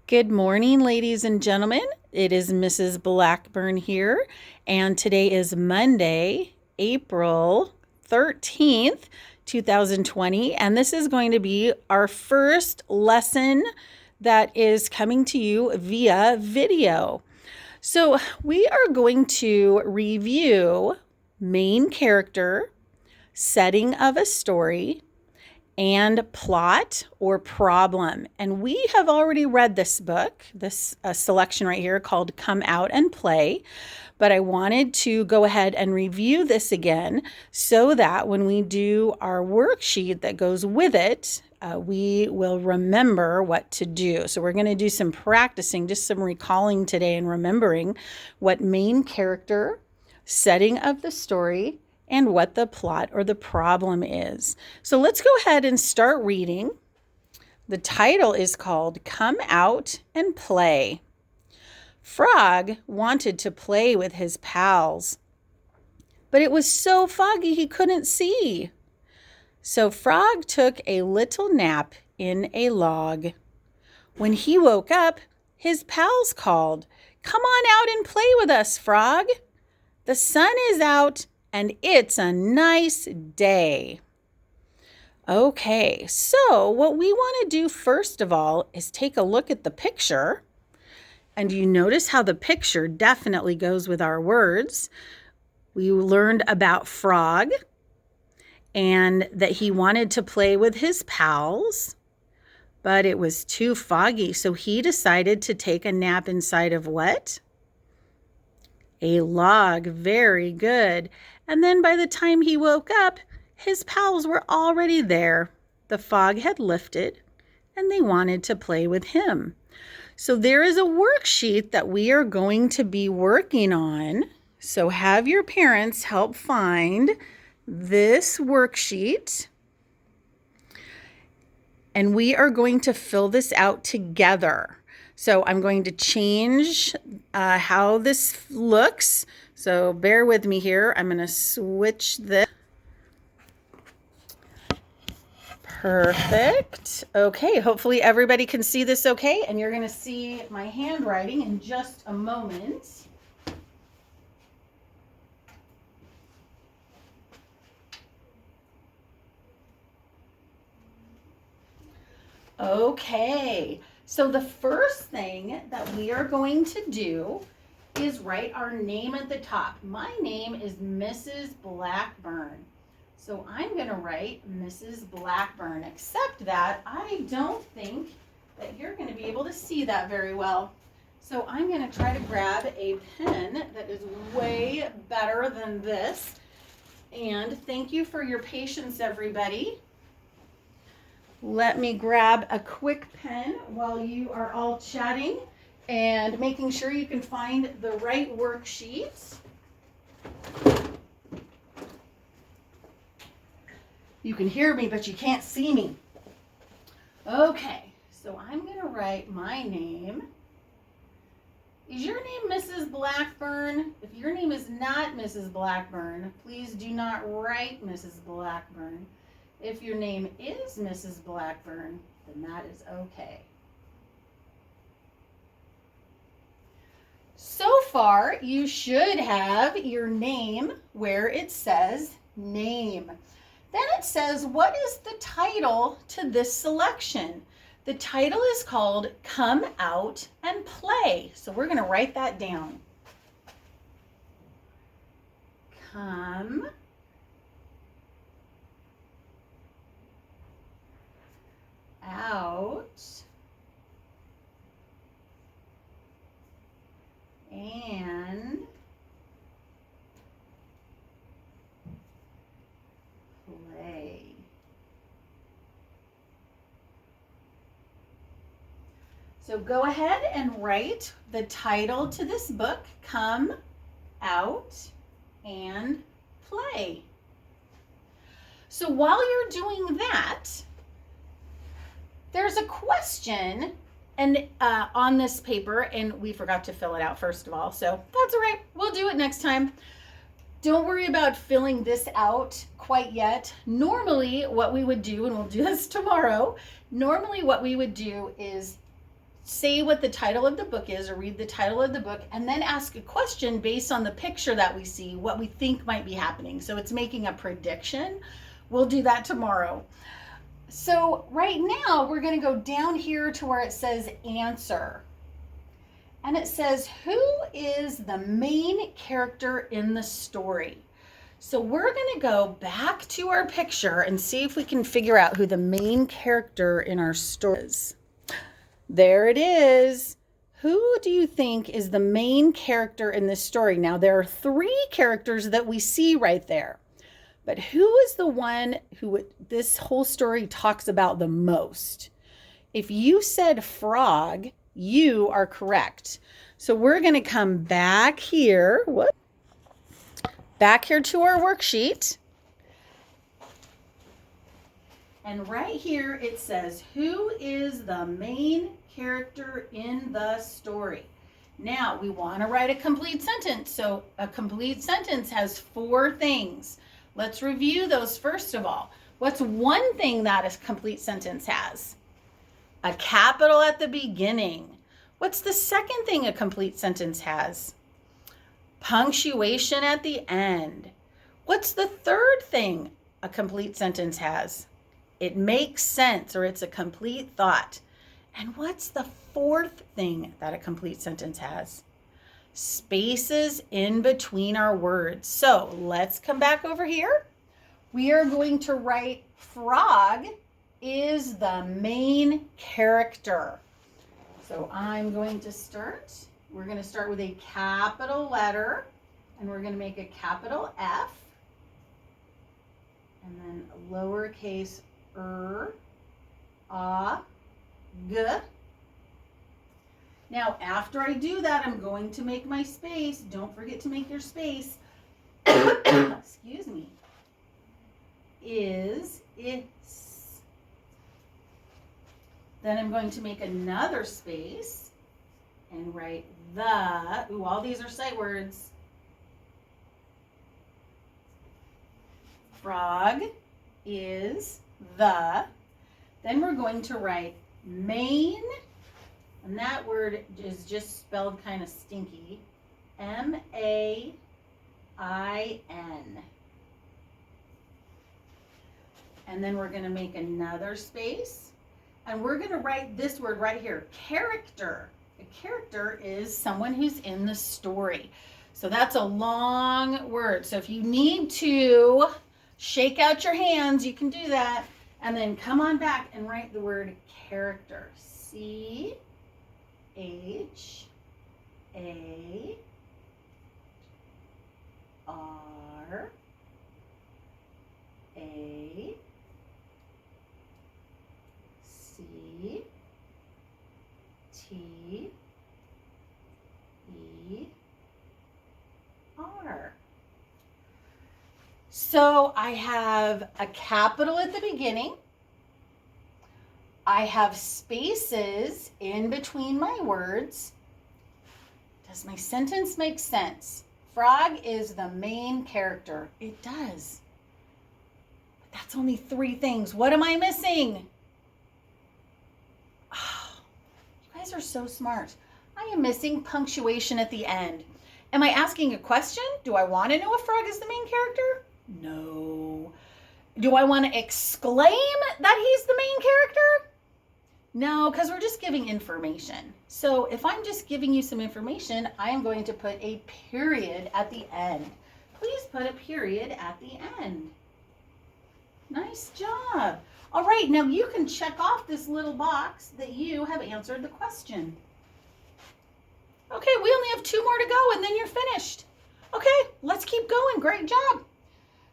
Good morning, ladies and gentlemen. It is Mrs. Blackburn here, and today is Monday, April 13th, 2020, and this is going to be our first lesson that is coming to you via video. So, we are going to review main character, setting of a story, and plot or problem. And we have already read this book, this selection right here called Come Out and Play. But I wanted to go ahead and review this again so that when we do our worksheet that goes with it, we will remember what to do. So we're going to do some practicing, just some recalling today and remembering what main character, setting of the story, and what the plot or the problem is. So let's go ahead and start reading. The title is called Come Out and Play. Frog wanted to play with his pals, but it was so foggy he couldn't see. So Frog took a little nap in a log. When he woke up, his pals called, "Come on out and play with us, Frog. The sun is out and it's a nice day." Okay, so what we want to do first of all is take a look at the picture. And you notice how the picture definitely goes with our words. We learned about Frog and that he wanted to play with his pals, but it was too foggy, so he decided to take a nap inside of what? A log. Very good. And then by the time he woke up, his pals were already there. The fog had lifted, and they wanted to play with him. So there is a worksheet that we are going to be working on. So have your parents help find this worksheet. And we are going to fill this out together. So I'm going to change how this looks. So bear with me here. I'm going to switch this. Perfect. Okay, hopefully everybody can see this okay. And you're going to see my handwriting in just a moment. Okay, so the first thing that we are going to do is write our name at the top. My name is Mrs. Blackburn. So I'm going to write Mrs. Blackburn, except that I don't think that you're going to be able to see that very well. So I'm going to try to grab a pen that is way better than this. And thank you for your patience, everybody. Let me grab a quick pen while you are all chatting and making sure you can find the right worksheets. You can hear me, but you can't see me. Okay, so I'm going to write my name. Is your name Mrs. Blackburn? If your name is not Mrs. Blackburn, please do not write Mrs. Blackburn. If your name is Mrs. Blackburn, then that is okay. So far, you should have your name where it says name. Then it says, what is the title to this selection? The title is called Come Out and Play. So we're going to write that down. Come out and play. So go ahead and write the title to this book, Come Out and Play. So while you're doing that, there's a question and on this paper, and we forgot to fill it out first of all, so that's all right. We'll do it next time. Don't worry about filling this out quite yet. Normally, what we would do, and we'll do this tomorrow, normally what we would do is say what the title of the book is or read the title of the book and then ask a question based on the picture that we see, what we think might be happening. So it's making a prediction. We'll do that tomorrow. So right now we're going to go down here to where it says answer. And it says, who is the main character in the story? So we're going to go back to our picture and see if we can figure out who the main character in our story is. There it is. Who do you think is the main character in this story? Now, there are 3 characters that we see right there. But who is the one who this whole story talks about the most? If you said frog, you are correct. So we're going to come back here. Back here to our worksheet. And right here it says, who is the main character in the story? Now, we want to write a complete sentence. So a complete sentence has 4 things. Let's review those first of all. What's one thing that a complete sentence has? A capital at the beginning. What's the second thing a complete sentence has? Punctuation at the end. What's the third thing a complete sentence has? It makes sense, or it's a complete thought. And what's the 4th thing that a complete sentence has? Spaces in between our words. So let's come back over here. We are going to write frog is the main character. So I'm going to start. We're going to start with a capital letter, and we're going to make a capital F, and then a lowercase G. Now, after I do that, I'm going to make my space. Don't forget to make your space. Excuse me. Is, it's. Then I'm going to make another space and write the. Ooh, all these are sight words. Frog is the. Then we're going to write main, and that word is just spelled kind of stinky. M-A-I-N. And then we're going to make another space, and we're going to write this word right here, character. A character is someone who's in the story. So that's a long word. So if you need to shake out your hands, you can do that. And then come on back and write the word character. C-A-R-A-C-T-E-R. So I have a capital at the beginning. I have spaces in between my words. Does my sentence make sense? Frog is the main character. It does. But that's only 3 things. What am I missing? Oh, you guys are so smart. I am missing punctuation at the end. Am I asking a question? Do I want to know if Frog is the main character? No. Do I want to exclaim that he's the main character? No, because we're just giving information. So if I'm just giving you some information, I am going to put a period at the end. Please put a period at the end. Nice job. All right, now you can check off this little box that you have answered the question. Okay, we only have 2 more to go and then you're finished. Okay, let's keep going. Great job.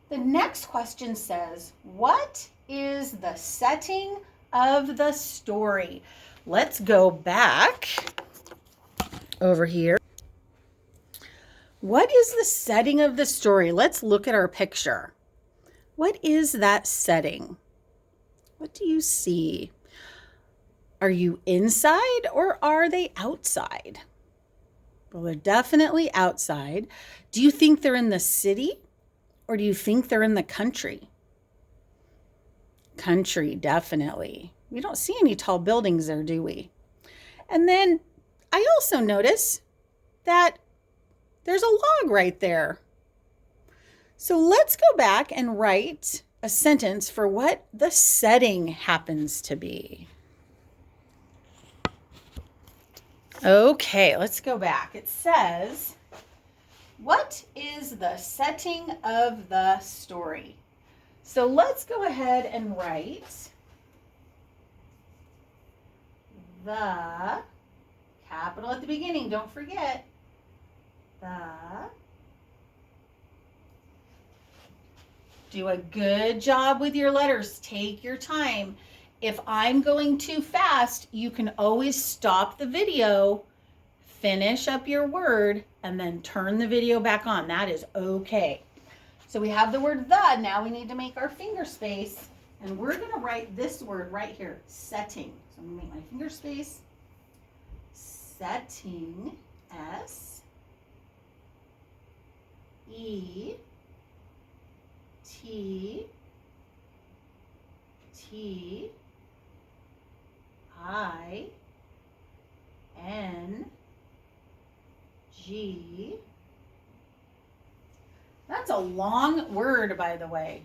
The next question says, what is the setting of the story? Let's go back over here. What is the setting of the story? Let's look at our picture. What is that setting? What do you see? Are you inside or are they outside? Well, they're definitely outside. Do you think they're in the city or do you think they're in the country? Country, definitely. We don't see any tall buildings there, do we? And then I also notice that there's a log right there. So let's go back and write a sentence for what the setting happens to be. Okay, let's go back. It says, what is the setting of the story? So let's go ahead and write the, capital at the beginning, don't forget, the. Do a good job with your letters. Take your time. If I'm going too fast, you can always stop the video, finish up your word, and then turn the video back on. That is okay. So we have the word the. Now we need to make our finger space. And we're going to write this word right here, setting. So I'm going to make my finger space. Setting, S, E, T, T, I, N, G. That's a long word, by the way.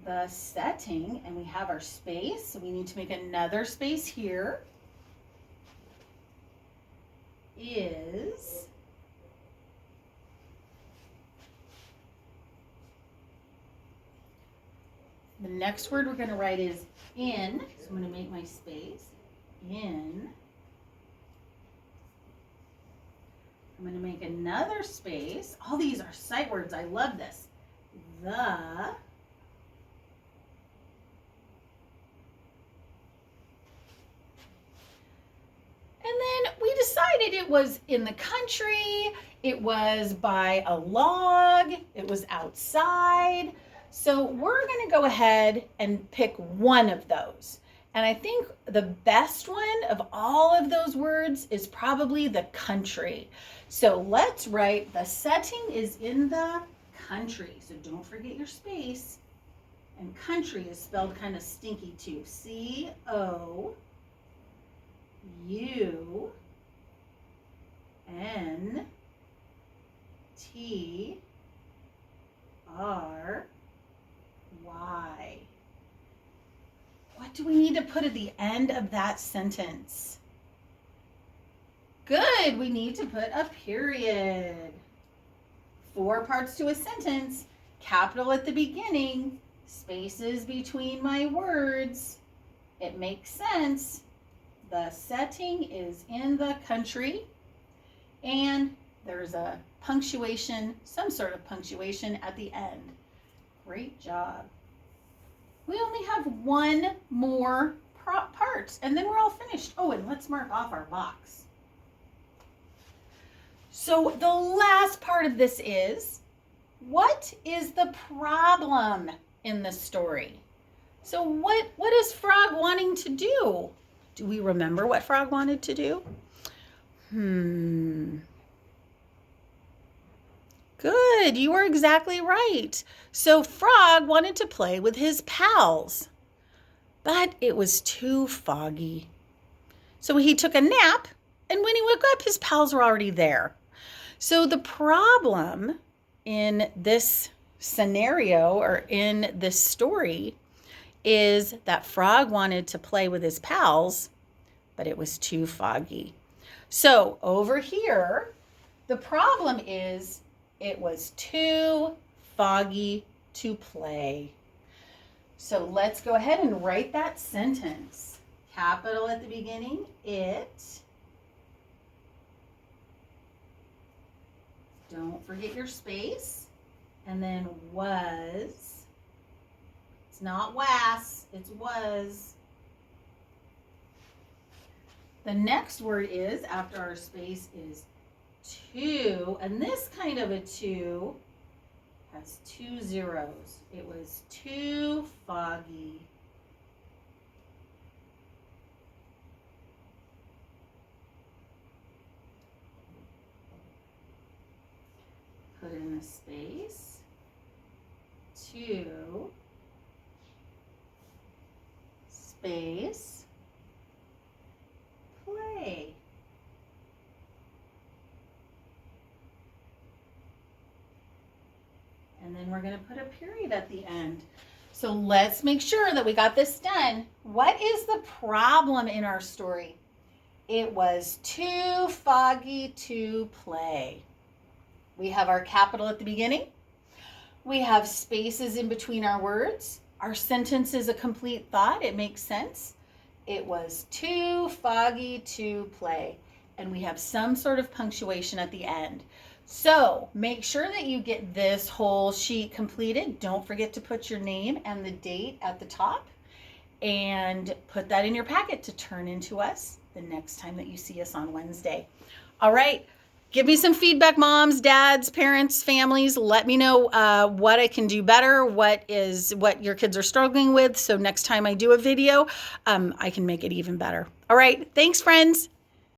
The setting, and we have our space, so we need to make another space here, is the next word we're going to write is in, so I'm going to make my space, in. I'm going to make another space. All these are sight words. I love this. The. And then we decided it was in the country, it was by a log, it was outside. So we're going to go ahead and pick one of those. And I think the best one of all of those words is probably the country. So let's write the setting is in the country. So don't forget your space. And country is spelled kind of stinky too. C-O-U-N-T-R-Y. What do we need to put at the end of that sentence? Good, we need to put a period. 4 parts to a sentence, capital at the beginning, spaces between my words. It makes sense. The setting is in the country, and there's a punctuation, some sort of punctuation at the end. Great job. We only have one more part, and then we're all finished. Oh, and let's mark off our box. So the last part of this is, what is the problem in the story? So what is Frog wanting to do? Do we remember what Frog wanted to do? Good, you are exactly right. So Frog wanted to play with his pals, but it was too foggy. So he took a nap, and when he woke up, his pals were already there. So the problem in this scenario or in this story is that Frog wanted to play with his pals, but it was too foggy. So over here, the problem is it was too foggy to play. So let's go ahead and write that sentence. Capital at the beginning, it. Don't forget your space. And then was. It's not was, it's was. The next word is, after our space, is two. And this kind of a two has 2 zeros. It was too foggy. Put in a space. 2 space. going to put a period at the end. So let's make sure that we got this done. What is the problem in our story? It was too foggy to play. We have our capital at the beginning. We have spaces in between our words. Our sentence is a complete thought. It makes sense. It was too foggy to play. And we have some sort of punctuation at the end. So make sure that you get this whole sheet completed. Don't forget to put your name and the date at the top, and put that in your packet to turn into us the next time that you see us on Wednesday. All right. Give me some feedback, moms, dads, parents, families. Let me know what I can do better, what your kids are struggling with, so next time I do a video, I can make it even better. All right. Thanks, friends.